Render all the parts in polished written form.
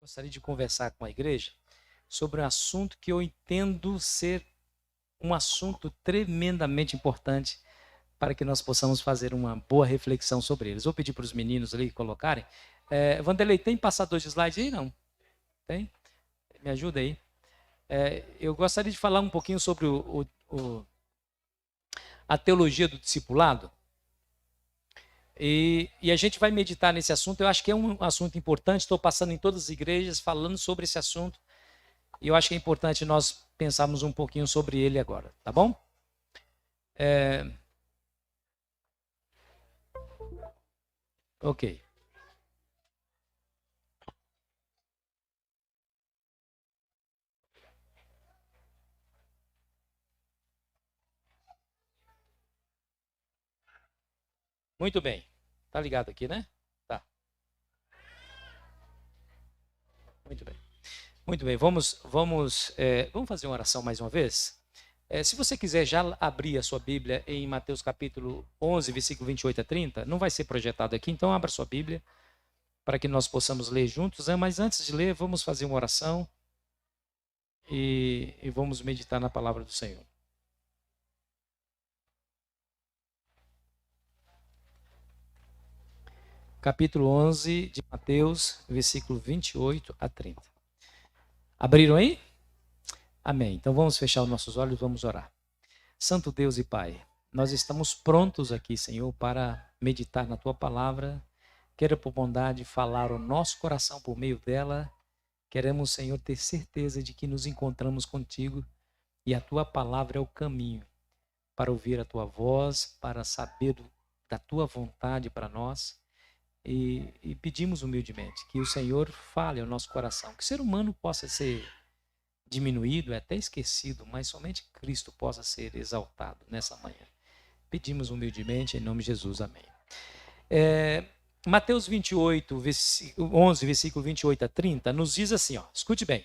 Gostaria de conversar com a igreja sobre um assunto que eu entendo ser um assunto tremendamente importante para que nós possamos fazer uma boa reflexão sobre eles. Vou pedir para os meninos ali colocarem. Vanderlei, tem passador de slide aí? Não? Tem? Me ajuda aí. Eu gostaria de falar um pouquinho sobre a teologia do discipulado. E a gente vai meditar nesse assunto. Eu acho que é um assunto importante. Estou passando em todas as igrejas falando sobre esse assunto. E eu acho que é importante nós pensarmos um pouquinho sobre ele agora, tá bom? Ok. Muito bem. Tá ligado aqui, né? Tá. Muito bem. Muito bem. Vamos fazer uma oração mais uma vez? Se você quiser já abrir a sua Bíblia em Mateus capítulo 11, versículo 28 a 30, não vai ser projetado aqui, então abra sua Bíblia para que nós possamos ler juntos. Mas antes de ler, vamos fazer uma oração e vamos meditar na palavra do Senhor. Capítulo 11 de Mateus, versículo 28 a 30. Abriram aí? Amém. Então vamos fechar os nossos olhos e vamos orar. Santo Deus e Pai, nós estamos prontos aqui, Senhor, para meditar na Tua palavra. Queira por bondade falar o nosso coração por meio dela. Queremos, Senhor, ter certeza de que nos encontramos contigo e a Tua palavra é o caminho para ouvir a Tua voz, para saber da Tua vontade para nós. E pedimos humildemente que o Senhor fale ao nosso coração, que o ser humano possa ser diminuído, até esquecido, mas somente Cristo possa ser exaltado nessa manhã. Pedimos humildemente, em nome de Jesus, amém. Mateus 28, 11, versículo 28 a 30, nos diz assim, escute bem,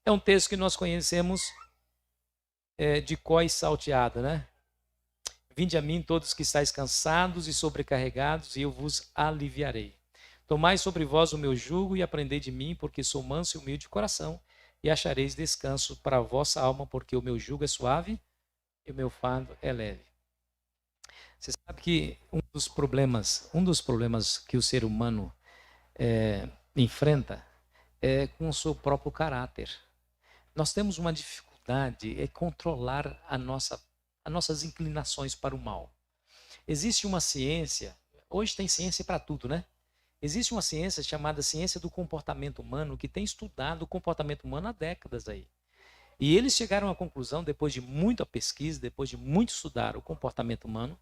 é um texto que nós conhecemos de cor e salteado, né? Vinde a mim todos que estáis cansados e sobrecarregados, e eu vos aliviarei. Tomai sobre vós o meu jugo e aprendei de mim, porque sou manso e humilde de coração, e achareis descanso para a vossa alma, porque o meu jugo é suave e o meu fardo é leve. Você sabe que um dos problemas que o ser humano enfrenta é com o seu próprio caráter. Nós temos uma dificuldade em controlar as nossas inclinações para o mal. Existe uma ciência, hoje tem ciência para tudo, né? Existe uma ciência chamada ciência do comportamento humano que tem estudado o comportamento humano há décadas aí. E eles chegaram à conclusão, depois de muita pesquisa, depois de muito estudar o comportamento humano,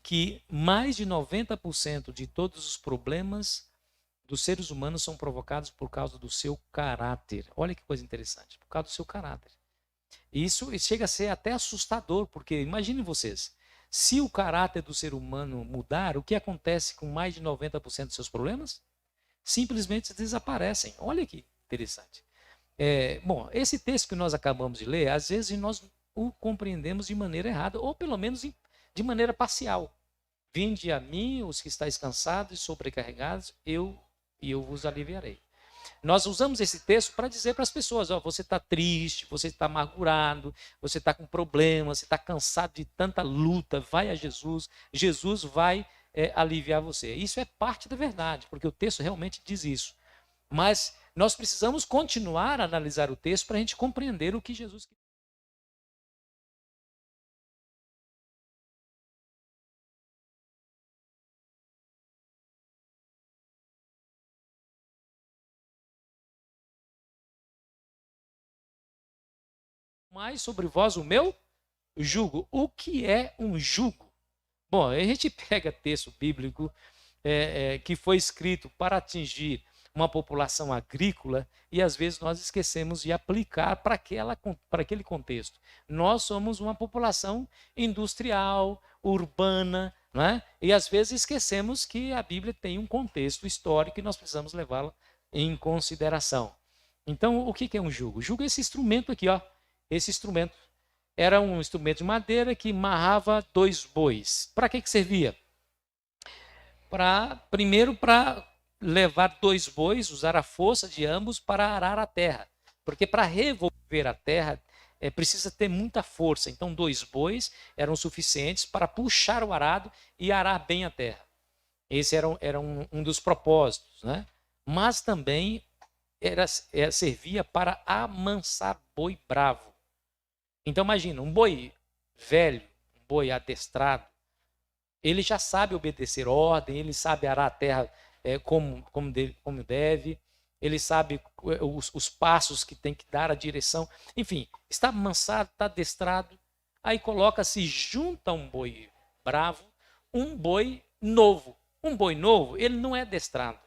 que mais de 90% de todos os problemas dos seres humanos são provocados por causa do seu caráter. Olha que coisa interessante, por causa do seu caráter. E isso chega a ser até assustador, porque imaginem vocês, se o caráter do ser humano mudar, o que acontece com mais de 90% dos seus problemas? Simplesmente desaparecem. Olha que interessante. Bom, esse texto que nós acabamos de ler, às vezes nós o compreendemos de maneira errada, ou pelo menos de maneira parcial. Vinde a mim, os que estáis cansados e sobrecarregados, eu vos aliviarei. Nós usamos esse texto para dizer para as pessoas, você está triste, você está amargurado, você está com problemas, você está cansado de tanta luta, vai a Jesus, Jesus vai aliviar você. Isso é parte da verdade, porque o texto realmente diz isso. Mas nós precisamos continuar a analisar o texto para a gente compreender o que Jesus quer. Mais sobre vós o meu jugo. O que é um jugo? Bom, a gente pega texto bíblico que foi escrito para atingir uma população agrícola e às vezes nós esquecemos de aplicar para aquele contexto. Nós somos uma população industrial, urbana, não é? E às vezes esquecemos que a Bíblia tem um contexto histórico e nós precisamos levá-lo em consideração. Então, o que é um jugo? O jugo é esse instrumento aqui, esse instrumento. Era um instrumento de madeira que amarrava dois bois. Para que servia? Primeiro para levar 2 bois, usar a força de ambos para arar a terra. Porque para revolver a terra precisa ter muita força. Então 2 bois eram suficientes para puxar o arado e arar bem a terra. Esse era um dos propósitos, né? Mas também servia para amansar boi bravo. Então imagina, um boi velho, um boi adestrado, ele já sabe obedecer ordem, ele sabe arar a terra como deve, ele sabe os passos que tem que dar, a direção. Enfim, está amansado, está adestrado. Aí coloca-se junto a um boi bravo, um boi novo. Um boi novo, ele não é adestrado.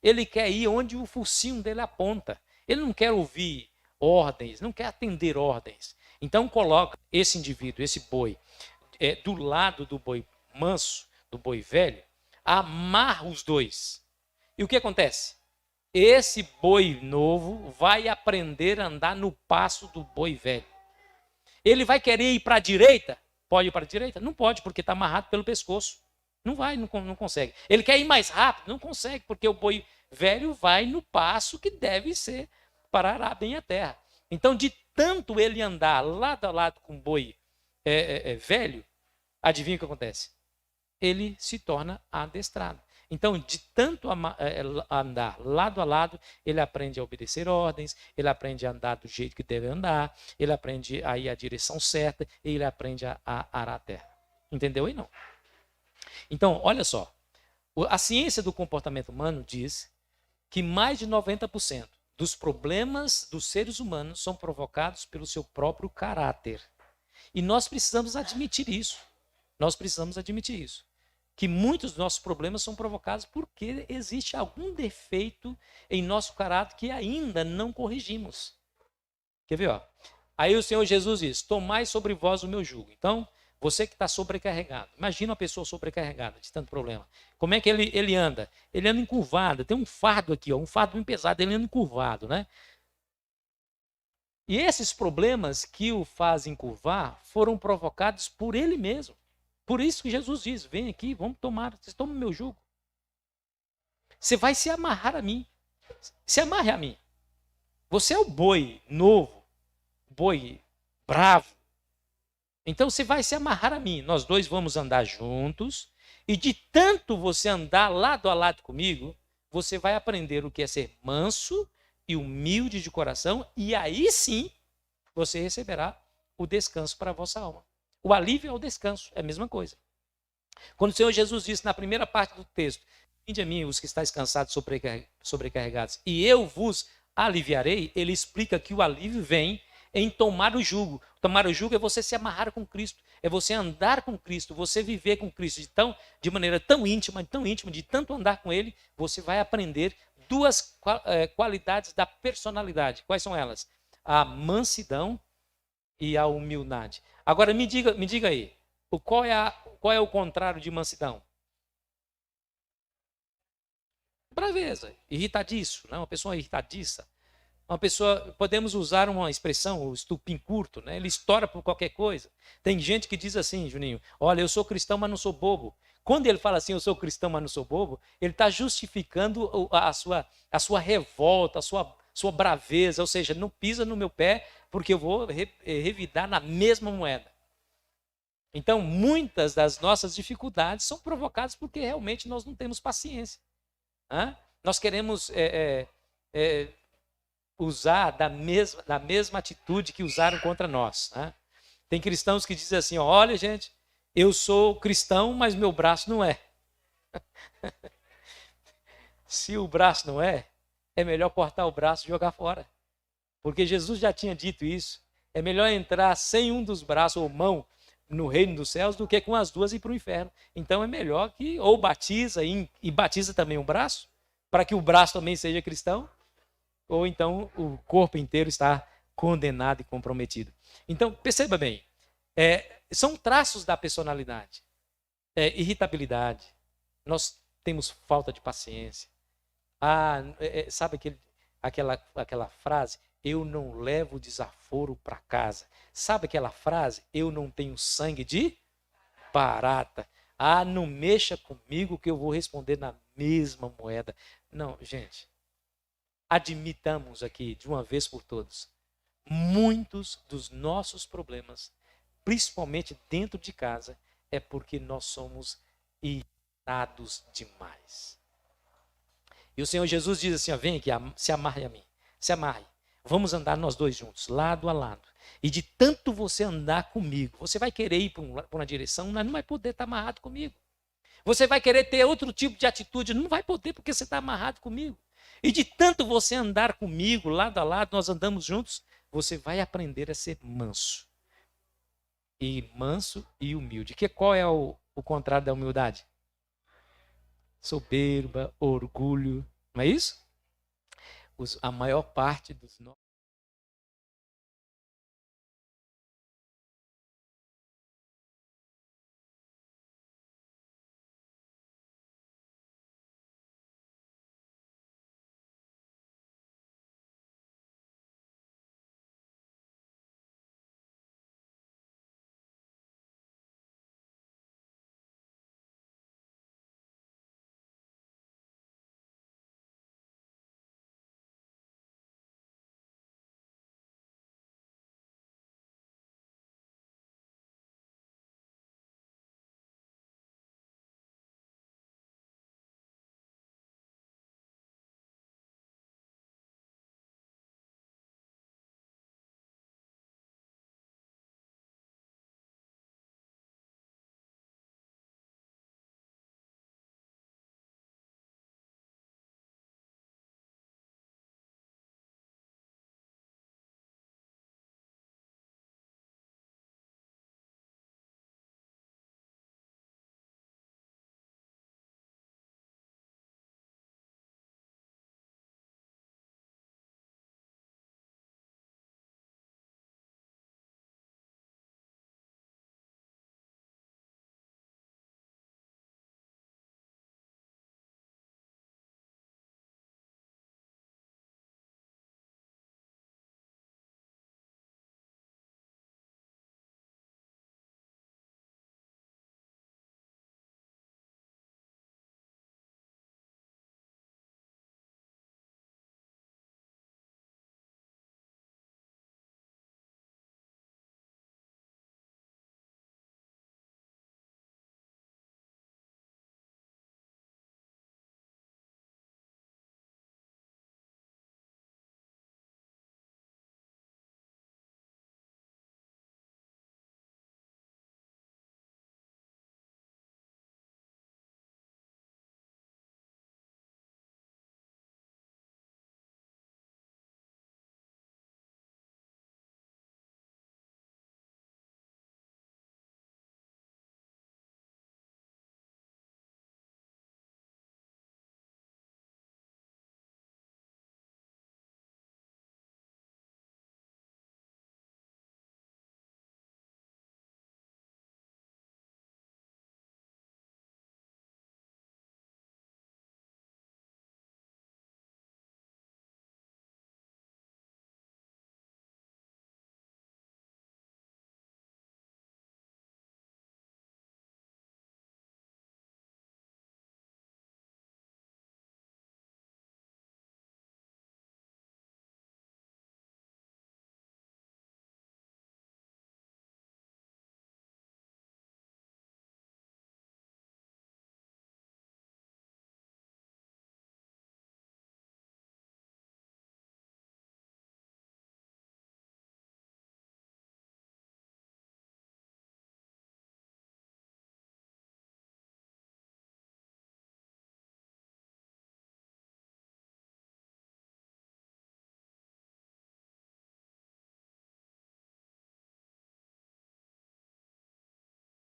Ele quer ir onde o focinho dele aponta. Ele não quer ouvir ordens, não quer atender ordens. Então coloca esse indivíduo, esse boi, do lado do boi manso, do boi velho, amarra os dois. E o que acontece? Esse boi novo vai aprender a andar no passo do boi velho. Ele vai querer ir para a direita? Pode ir para a direita? Não pode, porque está amarrado pelo pescoço. Não vai, não consegue. Ele quer ir mais rápido? Não consegue, porque o boi velho vai no passo que deve ser para arar bem a terra. Então, de tanto ele andar lado a lado com o boi velho, adivinha o que acontece? Ele se torna adestrado. Então, de tanto andar lado a lado, ele aprende a obedecer ordens, ele aprende a andar do jeito que deve andar, ele aprende a ir à direção certa, e ele aprende a arar a terra. Entendeu aí não? Então, olha só, a ciência do comportamento humano diz que mais de 90% dos problemas dos seres humanos são provocados pelo seu próprio caráter. E nós precisamos admitir isso. Nós precisamos admitir isso. Que muitos dos nossos problemas são provocados porque existe algum defeito em nosso caráter que ainda não corrigimos. Quer ver? Ó? Aí o Senhor Jesus diz, tomai sobre vós o meu jugo. Então, você que está sobrecarregado, imagina uma pessoa sobrecarregada de tanto problema. Como é que ele anda? Ele anda encurvado, tem um fardo aqui, ó, um fardo bem pesado, ele anda encurvado, né? E esses problemas que o fazem curvar foram provocados por ele mesmo. Por isso que Jesus diz, vem aqui, vamos tomar, vocês tomam o meu jugo. Você vai se amarrar a mim. Se amarre a mim. Você é o boi novo, boi bravo. Então você vai se amarrar a mim. Nós dois vamos andar juntos. E de tanto você andar lado a lado comigo, você vai aprender o que é ser manso e humilde de coração. E aí sim, você receberá o descanso para a vossa alma. O alívio é o descanso, é a mesma coisa. Quando o Senhor Jesus disse na primeira parte do texto, vinde a mim os que estáis cansados, sobrecarregados, e eu vos aliviarei, ele explica que o alívio vem em tomar o jugo. Tomar o jugo é você se amarrar com Cristo, é você andar com Cristo, você viver com Cristo de maneira tão íntima, de tanto andar com Ele, você vai aprender duas qualidades da personalidade. Quais são elas? A mansidão e a humildade. Agora me diga aí, qual é o contrário de mansidão? Braveza, irritadiço, né? Uma pessoa irritadiça. Uma pessoa, podemos usar uma expressão, o estupim curto, né? Ele estoura por qualquer coisa. Tem gente que diz assim, Juninho, olha, eu sou cristão, mas não sou bobo. Quando ele fala assim, eu sou cristão, mas não sou bobo, ele está justificando a sua revolta, a sua braveza, ou seja, não pisa no meu pé, porque eu vou revidar na mesma moeda. Então, muitas das nossas dificuldades são provocadas porque realmente nós não temos paciência. Nós queremos usar da mesma atitude que usaram contra nós. Tem cristãos que dizem assim, olha gente, eu sou cristão, mas meu braço não é. Se o braço não é melhor cortar o braço e jogar fora. Porque Jesus já tinha dito isso. É melhor entrar sem um dos braços ou mão no reino dos céus do que com as duas ir para o inferno. Então é melhor que ou batiza e batiza também o braço, para que o braço também seja cristão, ou então o corpo inteiro está condenado e comprometido. Então, perceba bem, são traços da personalidade. Irritabilidade, nós temos falta de paciência. Sabe aquela frase? Eu não levo desaforo para casa. Sabe aquela frase? Eu não tenho sangue de barata. Não mexa comigo que eu vou responder na mesma moeda. Não, gente, admitamos aqui, de uma vez por todas, muitos dos nossos problemas, principalmente dentro de casa, é porque nós somos irritados demais. E o Senhor Jesus diz assim, ó, vem aqui, se amarre a mim, se amarre. Vamos andar nós dois juntos, lado a lado. E de tanto você andar comigo, você vai querer ir para uma direção, mas não vai poder estar amarrado comigo. Você vai querer ter outro tipo de atitude, não vai poder porque você está amarrado comigo. E de tanto você andar comigo, lado a lado, nós andamos juntos, você vai aprender a ser manso. E manso e humilde. Qual é o contrário da humildade? Soberba, orgulho, não é isso? A maior parte dos nossos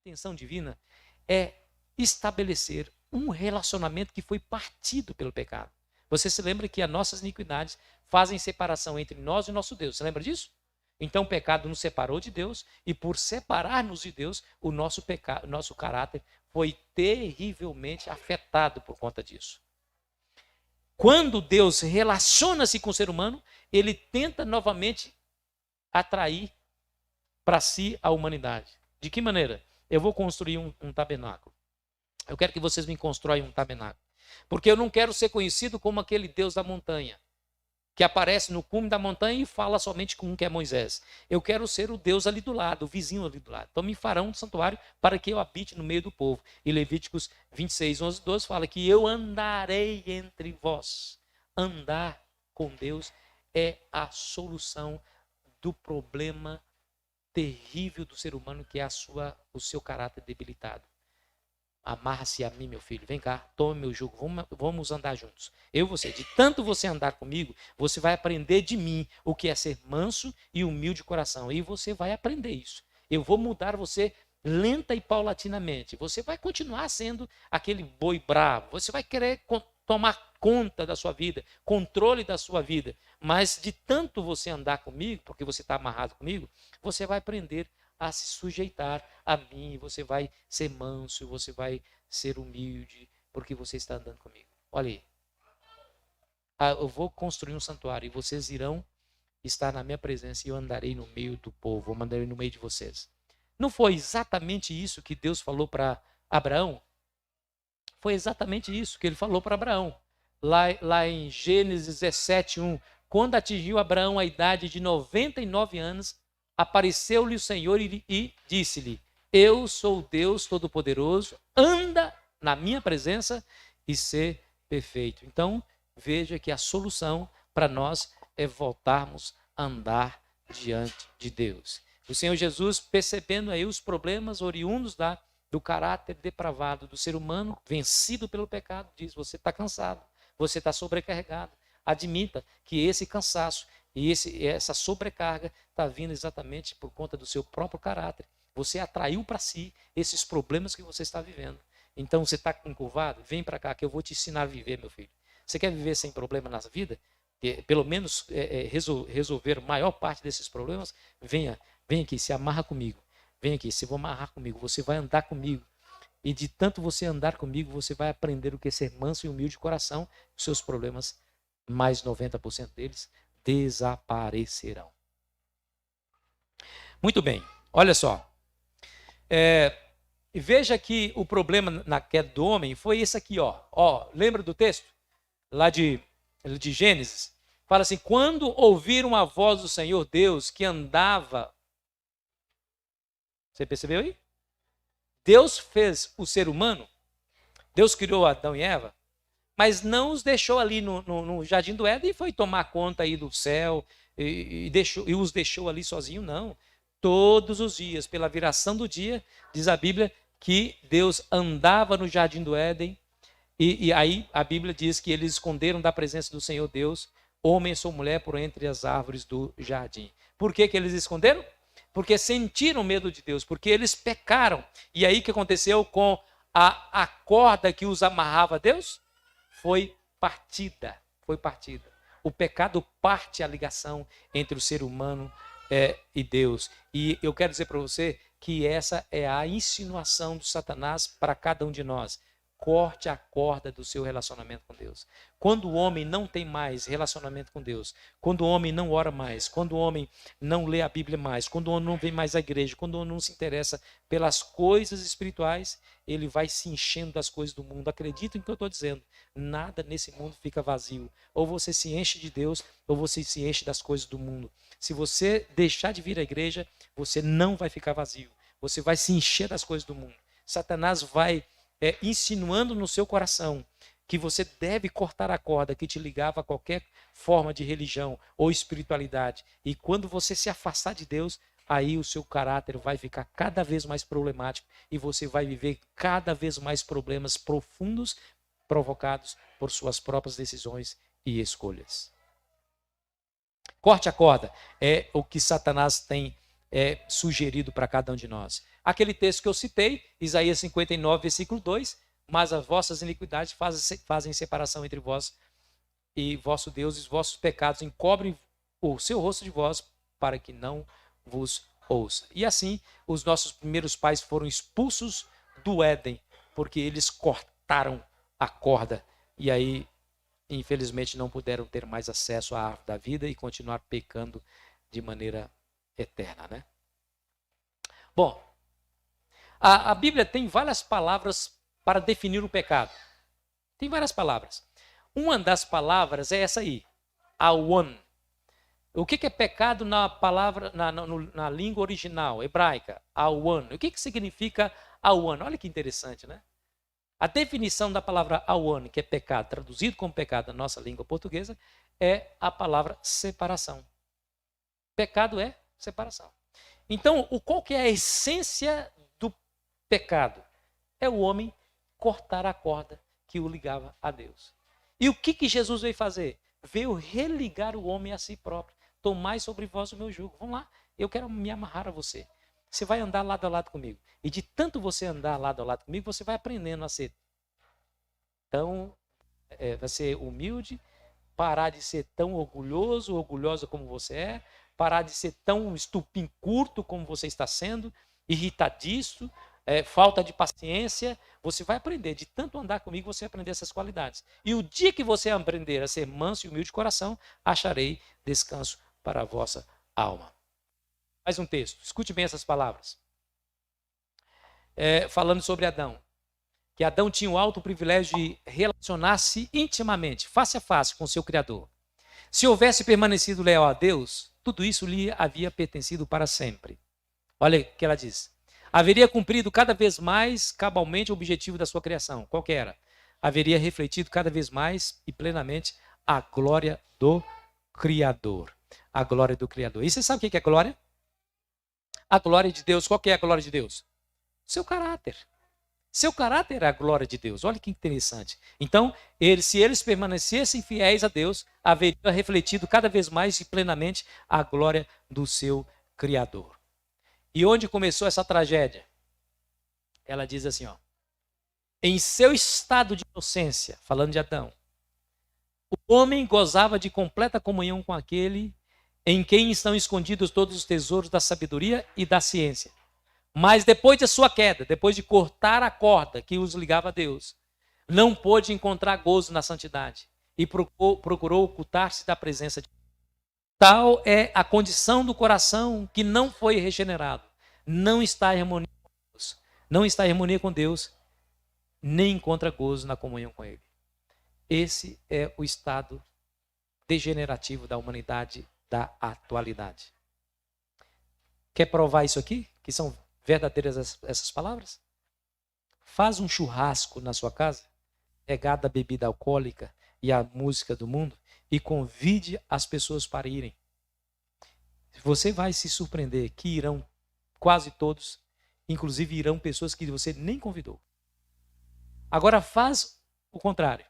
intenção divina é estabelecer um relacionamento que foi partido pelo pecado. Você se lembra que as nossas iniquidades fazem separação entre nós e o nosso Deus. Você lembra disso? Então o pecado nos separou de Deus e por separar-nos de Deus, o nosso caráter foi terrivelmente afetado por conta disso. Quando Deus relaciona-se com o ser humano, ele tenta novamente atrair para si a humanidade. De que maneira? Eu vou construir um tabernáculo. Eu quero que vocês me constroem um tabernáculo. Porque eu não quero ser conhecido como aquele Deus da montanha, que aparece no cume da montanha e fala somente com um, que é Moisés. Eu quero ser o Deus ali do lado, o vizinho ali do lado. Então me farão um santuário para que eu habite no meio do povo. E Levíticos 26, 11, 12 fala que eu andarei entre vós. Andar com Deus é a solução do problema terrível do ser humano, que é o seu caráter debilitado. Amarra-se a mim, meu filho. Vem cá, tome meu jugo. Vamos andar juntos. Eu e você. De tanto você andar comigo, você vai aprender de mim o que é ser manso e humilde de coração. E você vai aprender isso. Eu vou mudar você lenta e paulatinamente. Você vai continuar sendo aquele boi bravo. Você vai querer tomar conta da sua vida, controle da sua vida. Mas de tanto você andar comigo, porque você está amarrado comigo, você vai aprender a se sujeitar a mim, você vai ser manso, você vai ser humilde, porque você está andando comigo. Olha aí. Eu vou construir um santuário e vocês irão estar na minha presença e eu andarei no meio do povo, eu andarei no meio de vocês. Não foi exatamente isso que Deus falou para Abraão? Foi exatamente isso que ele falou para Abraão. Lá em Gênesis 17, 1. Quando atingiu Abraão a idade de 99 anos, apareceu-lhe o Senhor e disse-lhe: eu sou o Deus Todo-Poderoso, anda na minha presença e ser perfeito. Então, veja que a solução para nós é voltarmos a andar diante de Deus. O Senhor Jesus, percebendo aí os problemas oriundos do caráter depravado do ser humano, vencido pelo pecado, diz: você está cansado, você está sobrecarregado. Admita que esse cansaço e essa sobrecarga está vindo exatamente por conta do seu próprio caráter. Você atraiu para si esses problemas que você está vivendo. Então você está encurvado? Vem para cá que eu vou te ensinar a viver, meu filho. Você quer viver sem problema na vida? Pelo menos resolver a maior parte desses problemas? Vem aqui, se amarra comigo. Vem aqui, se vou amarrar comigo, você vai andar comigo. E de tanto você andar comigo, você vai aprender o que é ser manso e humilde de coração. Os seus problemas, mais 90% deles, desaparecerão. Muito bem, olha só. Veja que o problema na queda do homem foi esse aqui, ó. Lembra do texto? Lá de Gênesis. Fala assim: quando ouviram a voz do Senhor Deus que andava. Você percebeu aí? Deus fez o ser humano, Deus criou Adão e Eva, mas não os deixou ali no Jardim do Éden e foi tomar conta aí do céu e os deixou ali sozinho, não. Todos os dias, pela viração do dia, diz a Bíblia que Deus andava no Jardim do Éden e aí a Bíblia diz que eles esconderam da presença do Senhor Deus, homem ou mulher, por entre as árvores do jardim. Por que eles esconderam? Porque sentiram medo de Deus, porque eles pecaram. E aí o que aconteceu com a corda que os amarrava a Deus? Foi partida. O pecado parte a ligação entre o ser humano e Deus. E eu quero dizer para você que essa é a insinuação do Satanás para cada um de nós. Corte a corda do seu relacionamento com Deus. Quando o homem não tem mais relacionamento com Deus, quando o homem não ora mais, quando o homem não lê a Bíblia mais, quando o homem não vem mais à igreja, quando o homem não se interessa pelas coisas espirituais, ele vai se enchendo das coisas do mundo. Acreditem no que eu estou dizendo. Nada nesse mundo fica vazio. Ou você se enche de Deus, ou você se enche das coisas do mundo. Se você deixar de vir à igreja, você não vai ficar vazio. Você vai se encher das coisas do mundo. Satanás vai insinuando no seu coração que você deve cortar a corda que te ligava a qualquer forma de religião ou espiritualidade. E quando você se afastar de Deus, aí o seu caráter vai ficar cada vez mais problemático e você vai viver cada vez mais problemas profundos provocados por suas próprias decisões e escolhas. Corte a corda é o que Satanás tem sugerido para cada um de nós. Aquele texto que eu citei, Isaías 59, versículo 2, mas as vossas iniquidades fazem separação entre vós e vosso Deus, e os vossos pecados encobrem o seu rosto de vós, para que não vos ouça. E assim, os nossos primeiros pais foram expulsos do Éden, porque eles cortaram a corda, e aí, infelizmente, não puderam ter mais acesso à árvore da vida e continuar pecando de maneira eterna, né? Bom, a Bíblia tem várias palavras para definir o pecado. Tem várias palavras. Uma das palavras é essa aí, awan. O que é pecado na palavra, na língua original, hebraica? Awan. O que significa awan? Olha que interessante, né? A definição da palavra awan, que é pecado, traduzido como pecado na nossa língua portuguesa, é a palavra separação. Pecado é separação. Então, qual que é a essência do pecado? É o homem cortar a corda que o ligava a Deus. E o que Jesus veio fazer? Veio religar o homem a si próprio. Tomai sobre vós o meu jugo. Vamos lá, eu quero me amarrar a você. Você vai andar lado a lado comigo. E de tanto você andar lado a lado comigo, você vai aprendendo a ser vai ser humilde, parar de ser tão orgulhosa como você é, parar de ser tão estupim curto como você está sendo, irritadiço, falta de paciência. Você vai aprender, de tanto andar comigo, você vai aprender essas qualidades. E o dia que você aprender a ser manso e humilde de coração, acharei descanso para a vossa alma. Mais um texto, escute bem essas palavras. Falando sobre Adão. Que Adão tinha o alto privilégio de relacionar-se intimamente, face a face com o seu Criador. Se houvesse permanecido leal a Deus, tudo isso lhe havia pertencido para sempre. Olha o que ela diz. Haveria cumprido cada vez mais cabalmente o objetivo da sua criação. Qual que era? Haveria refletido cada vez mais e plenamente a glória do Criador. A glória do Criador. E você sabe o que é glória? A glória de Deus. Qual que é a glória de Deus? Seu caráter. Seu caráter é a glória de Deus. Olha que interessante. Então, se eles permanecessem fiéis a Deus, haveria refletido cada vez mais e plenamente a glória do seu Criador. E onde começou essa tragédia? Ela diz assim, ó. Em seu estado de inocência, falando de Adão, o homem gozava de completa comunhão com aquele em quem estão escondidos todos os tesouros da sabedoria e da ciência. Mas depois da sua queda, depois de cortar a corda que os ligava a Deus, não pôde encontrar gozo na santidade e procurou ocultar-se da presença de Deus. Tal é a condição do coração que não foi regenerado, não está em harmonia com Deus, não está em harmonia com Deus, nem encontra gozo na comunhão com Ele. Esse é o estado degenerativo da humanidade da atualidade. Quer provar isso aqui? Que são verdadeiras essas palavras? Faz um churrasco na sua casa, regada a bebida alcoólica e a música do mundo, e convide as pessoas para irem. Você vai se surpreender que irão quase todos, inclusive irão pessoas que você nem convidou. Agora faz o contrário.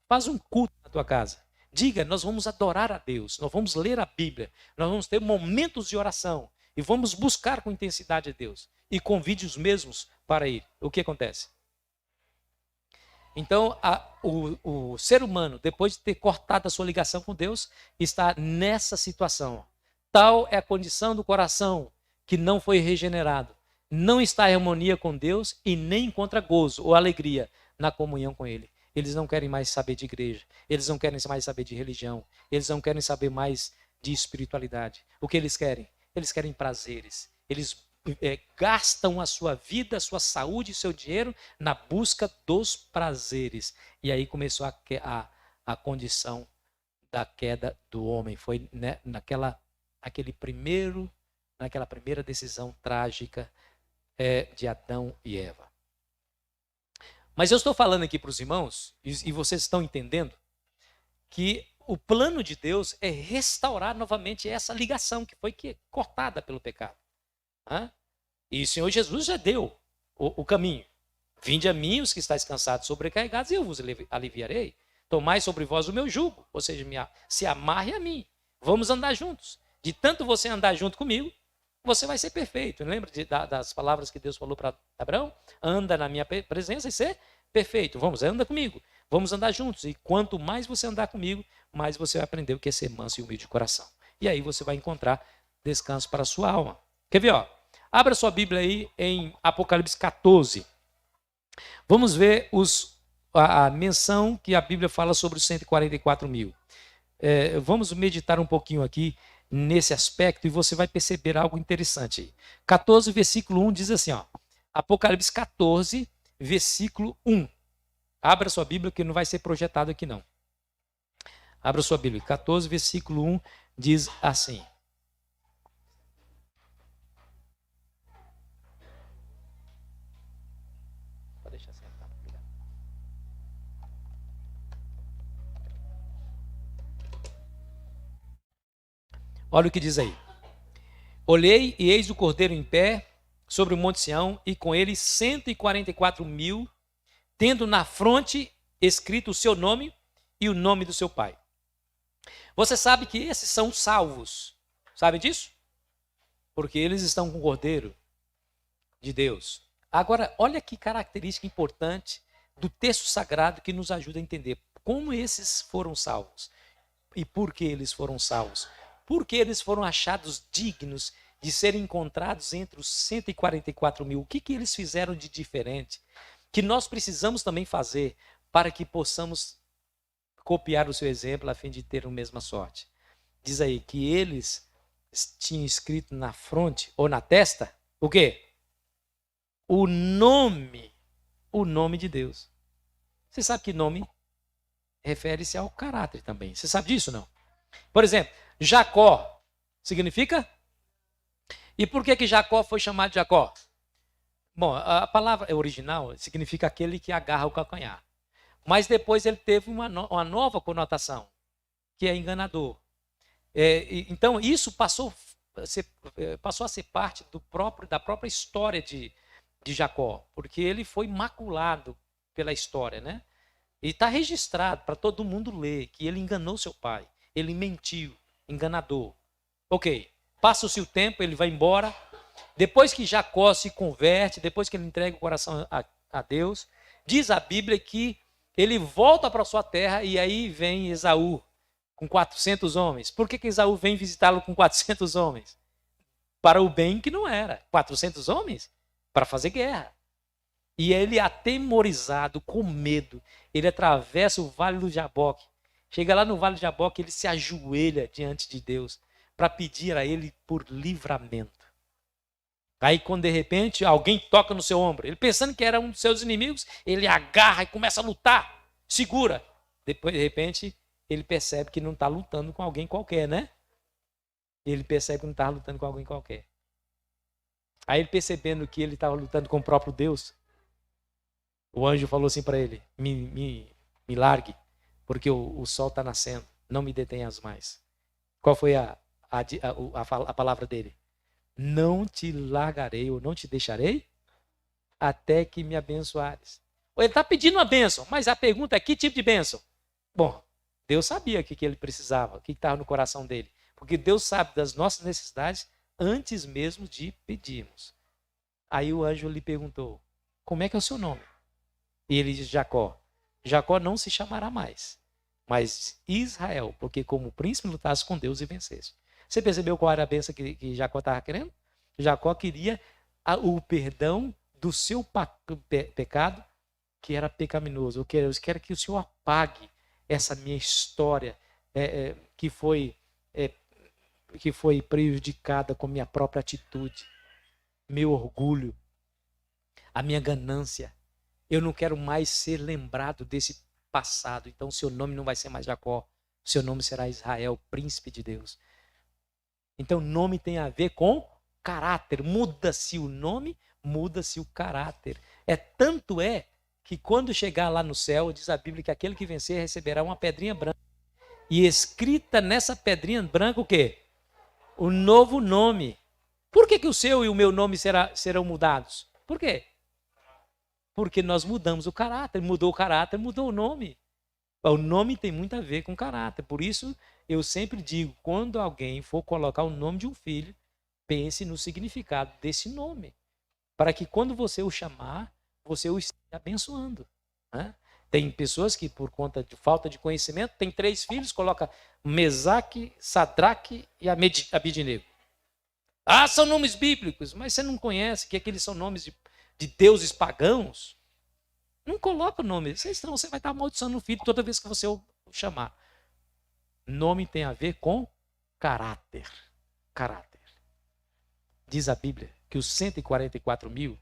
Faz um culto na tua casa. Diga, nós vamos adorar a Deus, nós vamos ler a Bíblia, nós vamos ter momentos de oração e vamos buscar com intensidade a Deus. E convide os mesmos para ir. O que acontece? Então, o ser humano, depois de ter cortado a sua ligação com Deus, está nessa situação. Tal é a condição do coração que não foi regenerado. Não está em harmonia com Deus e nem encontra gozo ou alegria na comunhão com Ele. Eles não querem mais saber de igreja. Eles não querem mais saber de religião. Eles não querem saber mais de espiritualidade. O que eles querem? Eles querem prazeres. Eles gastam a sua vida, a sua saúde, o seu dinheiro na busca dos prazeres. E aí começou a condição da queda do homem. Foi, né, naquela primeira decisão trágica de Adão e Eva. Mas eu estou falando aqui para os irmãos, e vocês estão entendendo, que o plano de Deus é restaurar novamente essa ligação que foi cortada pelo pecado. E o Senhor Jesus já deu o caminho. Vinde a mim os que estáis cansados e sobrecarregados, e eu vos aliviarei. Tomai sobre vós o meu jugo, ou seja, se amarre a mim. Vamos andar juntos. De tanto você andar junto comigo, você vai ser perfeito. Lembra das palavras que Deus falou para Abraão? Anda na minha presença e ser perfeito. Anda comigo. Vamos andar juntos. E quanto mais você andar comigo, mais você vai aprender o que é ser manso e humilde de coração. E aí você vai encontrar descanso para a sua alma. Quer ver? Abra sua Bíblia aí em Apocalipse 14. Vamos ver a menção que a Bíblia fala sobre os 144 mil. Vamos meditar um pouquinho aqui nesse aspecto e você vai perceber algo interessante. 14, versículo 1 diz assim, Apocalipse 14, versículo 1. Abra sua Bíblia que não vai ser projetado aqui não. Abra sua Bíblia. 14, versículo 1 diz assim. Pode deixar sentado. Obrigado. Olha o que diz aí. Olhei e eis o Cordeiro em pé sobre o monte Sião e com ele 144.000, tendo na fronte escrito o seu nome e o nome do seu pai. Você sabe que esses são salvos. Sabe disso? Porque eles estão com o Cordeiro de Deus. Agora, olha que característica importante do texto sagrado que nos ajuda a entender como esses foram salvos. E por que eles foram salvos? Porque eles foram achados dignos de serem encontrados entre os 144.000. O que eles fizeram de diferente? Que nós precisamos também fazer para que possamos copiar o seu exemplo a fim de ter a mesma sorte. Diz aí que eles tinham escrito na fronte ou na testa, o quê? O nome de Deus. Você sabe que nome refere-se ao caráter também. Você sabe disso, não? Por exemplo, Jacó significa? E por que Jacó foi chamado de Jacó? Bom, a palavra original significa aquele que agarra o calcanhar. Mas depois ele teve uma nova conotação, que é enganador. Então, isso passou a ser parte da própria história de Jacó, porque ele foi maculado pela história, né? E está registrado para todo mundo ler que ele enganou seu pai, ele mentiu, enganador. Ok, passa-se o tempo, ele vai embora. Depois que Jacó se converte, depois que ele entrega o coração a Deus, diz a Bíblia que ele volta para sua terra e aí vem Esaú com 400 homens. Por que Esaú vem visitá-lo com 400 homens? Para o bem que não era. 400 homens? Para fazer guerra. E ele, atemorizado, com medo, ele atravessa o Vale do Jaboque. Chega lá no Vale do Jaboque, ele se ajoelha diante de Deus para pedir a ele por livramento. Aí, quando de repente alguém toca no seu ombro, ele pensando que era um dos seus inimigos, ele agarra e começa a lutar, segura. Depois, de repente, ele percebe que não está lutando com alguém qualquer, né? Ele percebe que não está lutando com alguém qualquer. Aí, ele percebendo que ele estava lutando com o próprio Deus, o anjo falou assim para ele: me largue, porque o sol está nascendo, não me detenhas mais. Qual foi a palavra dele? Não te largarei ou não te deixarei até que me abençoares. Ele está pedindo uma bênção, mas a pergunta é: que tipo de bênção? Bom, Deus sabia o que ele precisava, o que estava no coração dele. Porque Deus sabe das nossas necessidades antes mesmo de pedirmos. Aí o anjo lhe perguntou: como é que é o seu nome? E ele disse: Jacó. Jacó não se chamará mais, mas Israel, porque como príncipe lutasse com Deus e vencesse. Você percebeu qual era a bênção que Jacó estava querendo? Jacó queria o perdão do seu pecado, que era pecaminoso. Eu quero que o Senhor apague essa minha história que foi prejudicada com minha própria atitude, meu orgulho, a minha ganância. Eu não quero mais ser lembrado desse passado. Então, seu nome não vai ser mais Jacó. Seu nome será Israel, príncipe de Deus. Então, nome tem a ver com caráter. Muda-se o nome, muda-se o caráter. Tanto é que quando chegar lá no céu, diz a Bíblia que aquele que vencer receberá uma pedrinha branca. E escrita nessa pedrinha branca o quê? O novo nome. Por que o seu e o meu nome serão mudados? Por quê? Porque nós mudamos o caráter. Mudou o caráter, mudou o nome. O nome tem muito a ver com caráter. Por isso, eu sempre digo, quando alguém for colocar o nome de um filho, pense no significado desse nome. Para que quando você o chamar, você o esteja abençoando. Né? Tem pessoas que, por conta de falta de conhecimento, tem 3 filhos, coloca Mesaque, Sadraque e Abidnego. São nomes bíblicos, mas você não conhece que aqueles são nomes de deuses pagãos. Não coloca o nome, senão você vai estar amaldiçoando o filho toda vez que você o chamar. Nome tem a ver com caráter. Caráter. Diz a Bíblia que os 144.000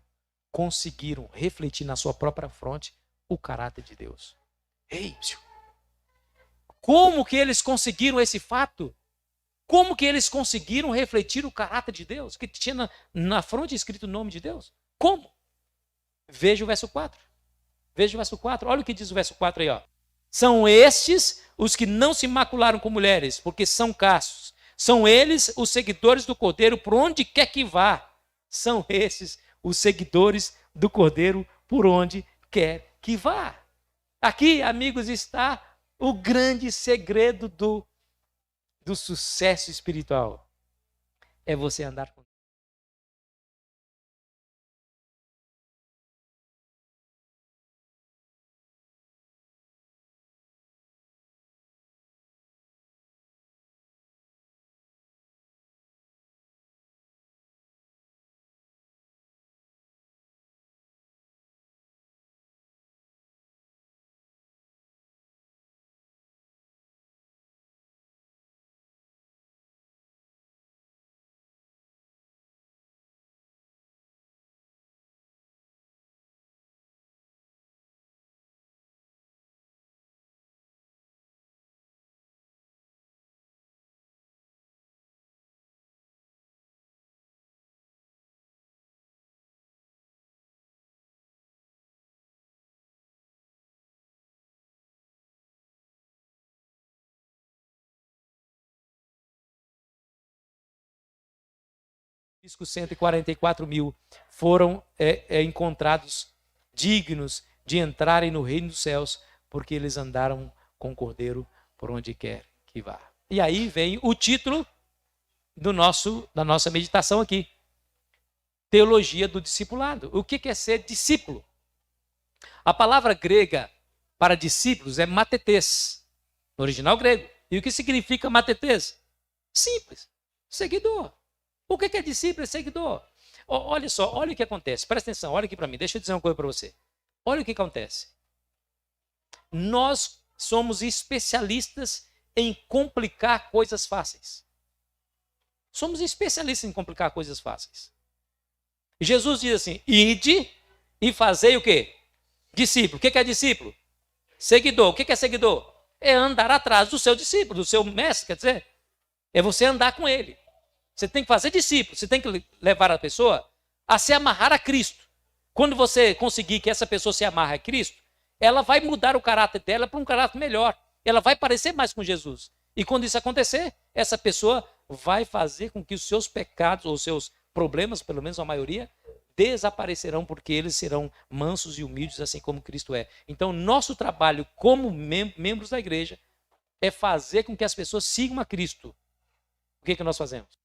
conseguiram refletir na sua própria fronte o caráter de Deus. Ei, como que eles conseguiram esse fato? Como que eles conseguiram refletir o caráter de Deus? Que tinha na fronte escrito o nome de Deus? Como? Veja o verso 4. Veja o verso 4. Olha o que diz o verso 4 aí, ó. São estes os que não se macularam com mulheres, porque são castos. São eles os seguidores do Cordeiro por onde quer que vá. São esses os seguidores do Cordeiro por onde quer que vá. Aqui, amigos, está o grande segredo do sucesso espiritual. É você andar com Deus. Risco 144 mil foram encontrados dignos de entrarem no reino dos céus, porque eles andaram com o Cordeiro por onde quer que vá. E aí vem o título da nossa meditação aqui. Teologia do discipulado. O que é ser discípulo? A palavra grega para discípulos é matetes, no original grego. E o que significa matetes? Simples, seguidor. O que é discípulo? É seguidor. Olha só, olha o que acontece. Presta atenção, olha aqui para mim. Deixa eu dizer uma coisa para você. Olha o que acontece. Nós somos especialistas em complicar coisas fáceis. Somos especialistas em complicar coisas fáceis. Jesus diz assim, ide e fazei o quê? Discípulo. O que é discípulo? Seguidor. O que é seguidor? É andar atrás do seu discípulo, do seu mestre, quer dizer, é você andar com ele. Você tem que fazer discípulo, você tem que levar a pessoa a se amarrar a Cristo. Quando você conseguir que essa pessoa se amarre a Cristo, ela vai mudar o caráter dela para um caráter melhor. Ela vai parecer mais com Jesus. E quando isso acontecer, essa pessoa vai fazer com que os seus pecados, ou seus problemas, pelo menos a maioria, desaparecerão, porque eles serão mansos e humildes, assim como Cristo é. Então, nosso trabalho como membros da igreja é fazer com que as pessoas sigam a Cristo. O que nós fazemos?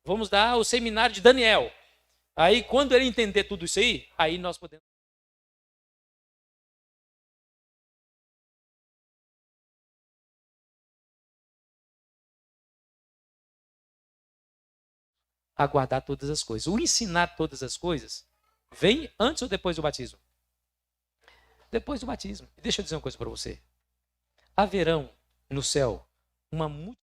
Vamos dar o seminário de Daniel. Aí, quando ele entender tudo isso aí nós podemos aguardar todas as coisas. O ensinar todas as coisas vem antes ou depois do batismo? Depois do batismo. E deixa eu dizer uma coisa para você. Haverão no céu uma multidão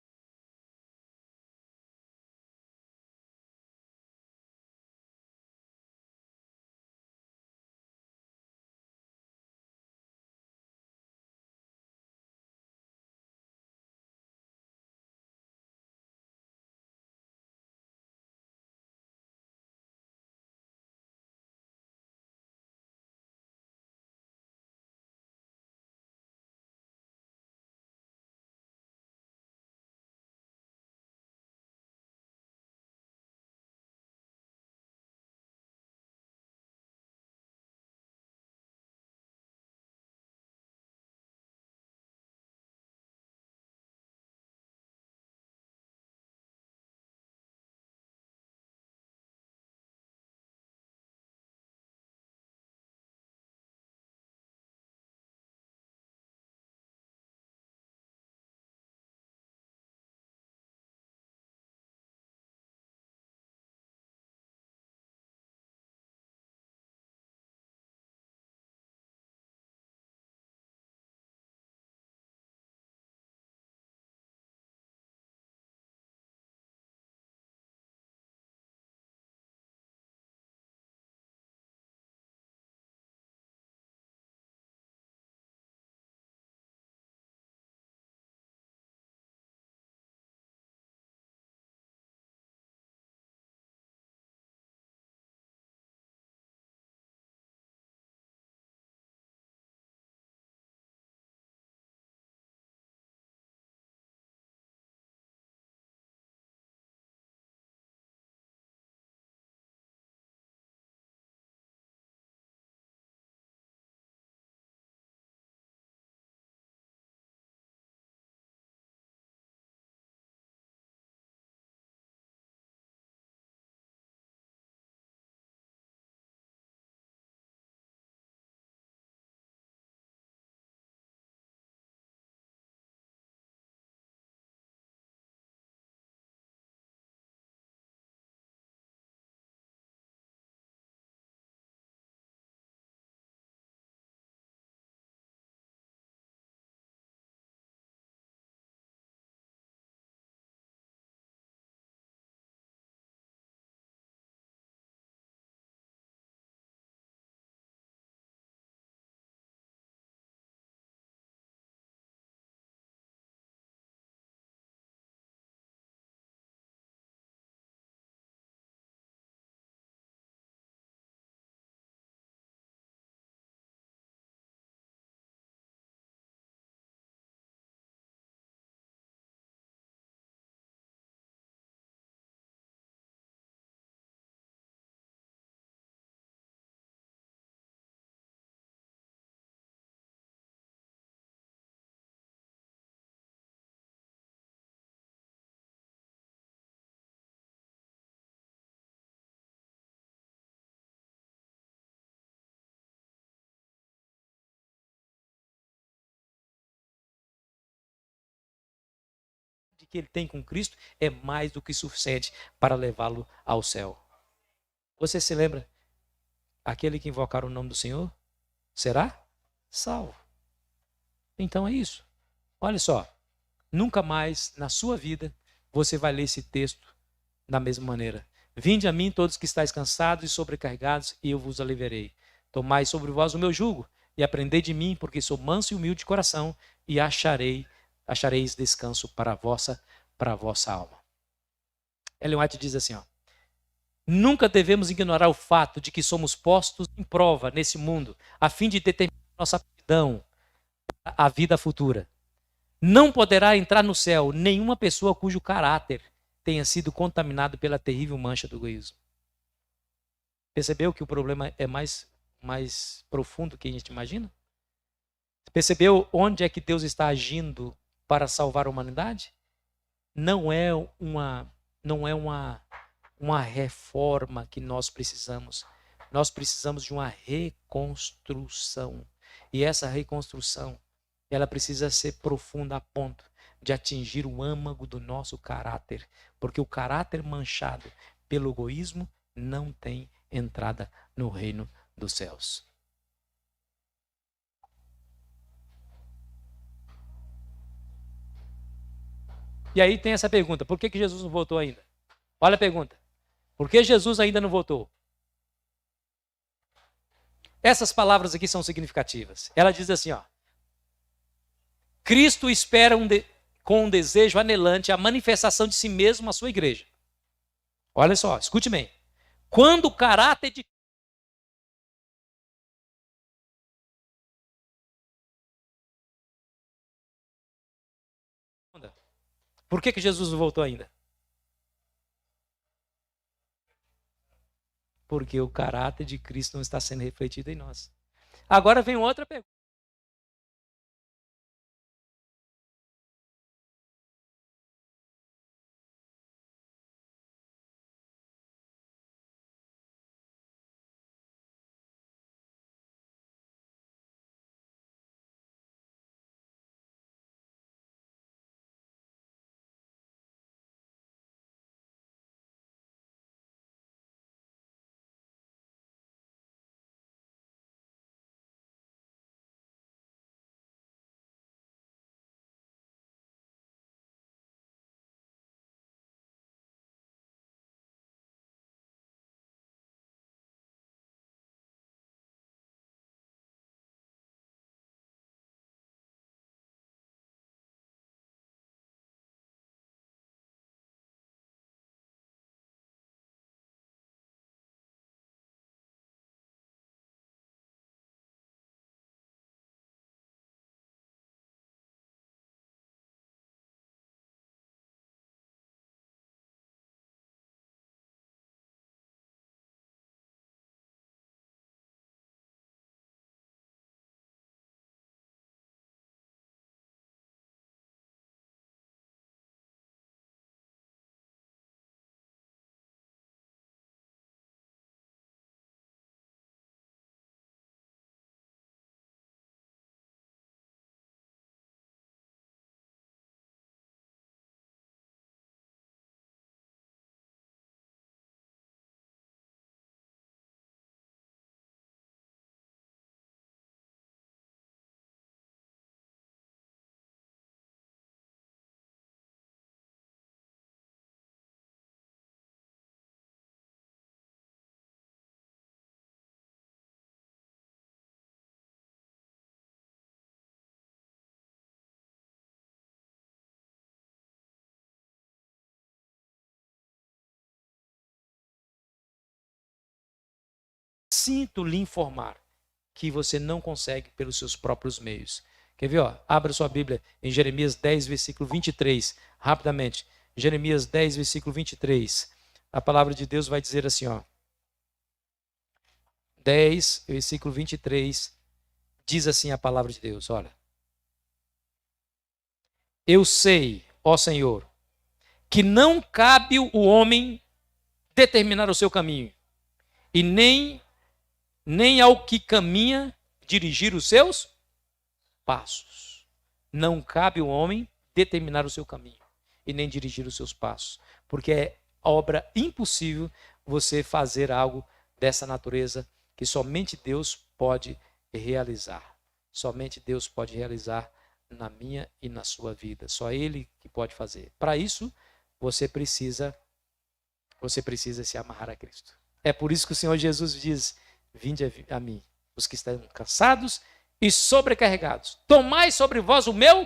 que ele tem com Cristo é mais do que suficiente para levá-lo ao céu. Você se lembra? Aquele que invocar o nome do Senhor será salvo. Então é isso. Olha só, nunca mais na sua vida você vai ler esse texto da mesma maneira. Vinde a mim todos que estáis cansados e sobrecarregados, e eu vos aliviarei. Tomai sobre vós o meu jugo e aprendei de mim, porque sou manso e humilde de coração, e achareis descanso para a vossa alma. Ellen White diz assim, ó: nunca devemos ignorar o fato de que somos postos em prova nesse mundo, a fim de determinar nossa aptidão à vida futura. Não poderá entrar no céu nenhuma pessoa cujo caráter tenha sido contaminado pela terrível mancha do egoísmo. Percebeu que o problema é mais profundo do que a gente imagina? Percebeu onde é que Deus está agindo para salvar a humanidade? Não é uma reforma que nós precisamos. Nós precisamos de uma reconstrução. E essa reconstrução, ela precisa ser profunda a ponto de atingir o âmago do nosso caráter. Porque o caráter manchado pelo egoísmo não tem entrada no reino dos céus. E aí tem essa pergunta: por que Jesus não voltou ainda? Olha a pergunta: por que Jesus ainda não voltou? Essas palavras aqui são significativas. Ela diz assim, ó: Cristo espera com um desejo anelante a manifestação de si mesmo à sua igreja. Olha só, escute bem. Quando o caráter de Por que Jesus não voltou ainda? Porque o caráter de Cristo não está sendo refletido em nós. Agora vem outra pergunta. Sinto lhe informar que você não consegue pelos seus próprios meios. Quer ver? Ó? Abra sua Bíblia em Jeremias 10, versículo 23, rapidamente. Jeremias 10, versículo 23. A palavra de Deus vai dizer assim, ó. 10, versículo 23, diz assim a palavra de Deus, olha. Eu sei, ó Senhor, que não cabe o homem determinar o seu caminho, e nem ao que caminha dirigir os seus passos. Não cabe o homem determinar o seu caminho. e nem dirigir os seus passos. Porque é obra impossível você fazer algo dessa natureza que somente Deus pode realizar. Somente Deus pode realizar na minha e na sua vida. Só Ele que pode fazer. Para isso, você precisa se amarrar a Cristo. É por isso que o Senhor Jesus diz: vinde a mim, os que estão cansados e sobrecarregados. Tomai sobre vós o meu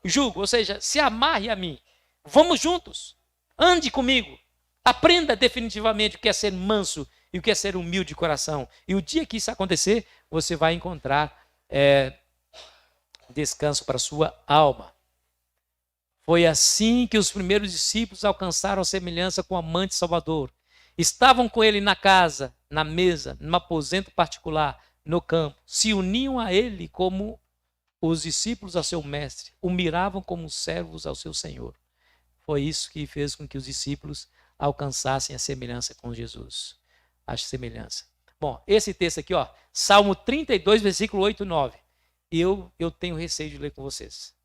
jugo. Ou seja, se amarre a mim. Vamos juntos. Ande comigo. Aprenda definitivamente o que é ser manso e o que é ser humilde de coração. E o dia que isso acontecer, você vai encontrar descanso para a sua alma. Foi assim que os primeiros discípulos alcançaram a semelhança com o amante Salvador. Estavam com ele na casa, na mesa, num aposento particular, no campo. Se uniam a ele como os discípulos a seu mestre. O miravam como servos ao seu Senhor. Foi isso que fez com que os discípulos alcançassem a semelhança com Jesus. A semelhança. Bom, esse texto aqui, ó, Salmo 32, versículo 8 e 9. Eu tenho receio de ler com vocês.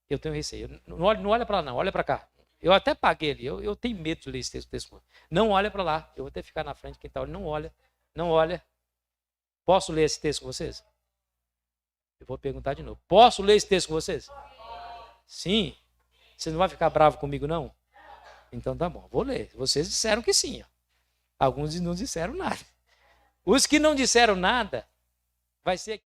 Eu tenho receio. Não olha para lá, não. Olha para cá. Eu até paguei ali. Eu tenho medo de ler esse texto. Não olha para lá. Eu vou até ficar na frente. Quem está olhando, não olha. Não olha. Posso ler esse texto com vocês? Eu vou perguntar de novo. Posso ler esse texto com vocês? Sim. Você não vai ficar bravo comigo, não? Então tá bom. Vou ler. Vocês disseram que sim. Ó. Alguns não disseram nada. Os que não disseram nada, vai ser...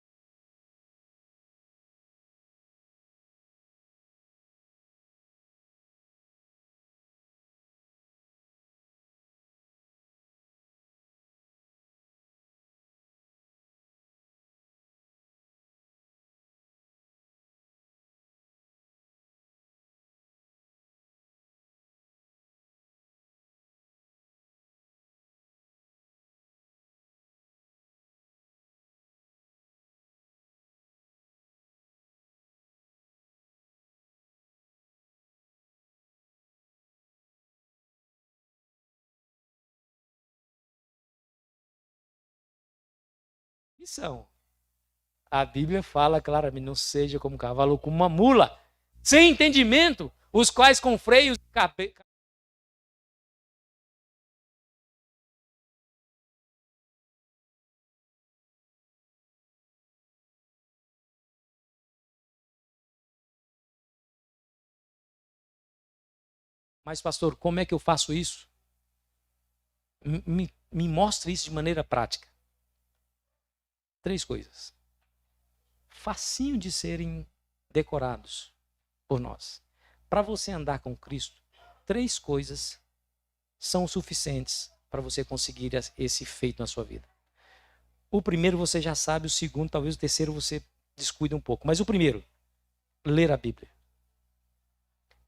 Missão. A Bíblia fala claramente, não seja como um cavalo ou como uma mula, sem entendimento, os quais com freios Mas, pastor, como é que eu faço isso? Me mostre isso de maneira prática. 3 coisas. Facinho de serem decorados por nós. Para você andar com Cristo, 3 coisas são suficientes para você conseguir esse feito na sua vida. O primeiro você já sabe, o segundo, talvez o terceiro você descuida um pouco. Mas o primeiro, ler a Bíblia.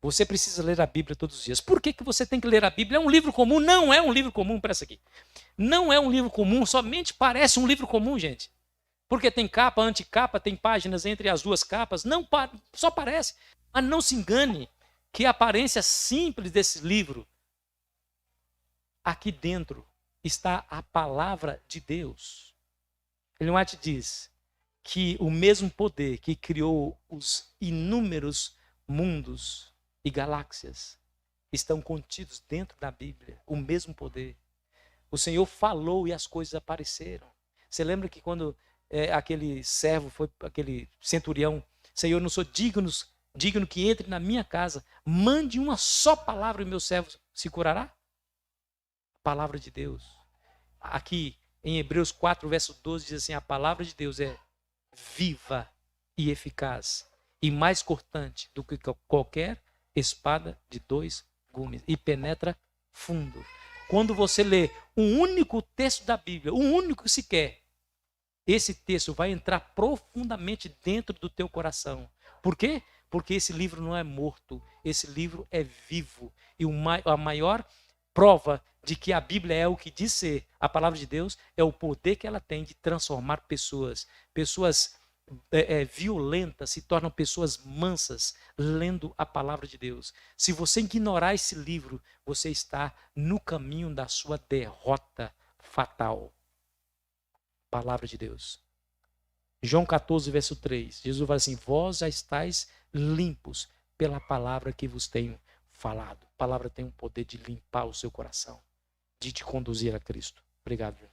Você precisa ler a Bíblia todos os dias. Por que você tem que ler a Bíblia? É um livro comum? Não é um livro comum, presta aqui. Não é um livro comum, somente parece um livro comum, gente. Porque tem capa, anticapa, tem páginas entre as duas capas. Não, só parece. Mas não se engane que a aparência simples desse livro, aqui dentro está a palavra de Deus. Ellen White diz que o mesmo poder que criou os inúmeros mundos e galáxias estão contidos dentro da Bíblia. O mesmo poder. O Senhor falou e as coisas apareceram. Você lembra que quando aquele servo foi, aquele centurião, Senhor, não sou digno que entre na minha casa, mande uma só palavra e meu servo se curará? Palavra de Deus. Aqui em Hebreus 4, verso 12, diz assim, a palavra de Deus é viva e eficaz e mais cortante do que qualquer espada de 2 gumes e penetra fundo. Quando você lê um único texto da Bíblia, um único sequer, esse texto vai entrar profundamente dentro do teu coração. Por quê? Porque esse livro não é morto, esse livro é vivo. E a maior prova de que a Bíblia é o que diz ser a palavra de Deus é o poder que ela tem de transformar pessoas. Pessoas violentas se tornam pessoas mansas lendo a palavra de Deus. Se você ignorar esse livro, você está no caminho da sua derrota fatal. Palavra de Deus. João 14, verso 3. Jesus fala assim, vós já estáis limpos pela palavra que vos tenho falado. A palavra tem um poder de limpar o seu coração, de te conduzir a Cristo. Obrigado, irmão.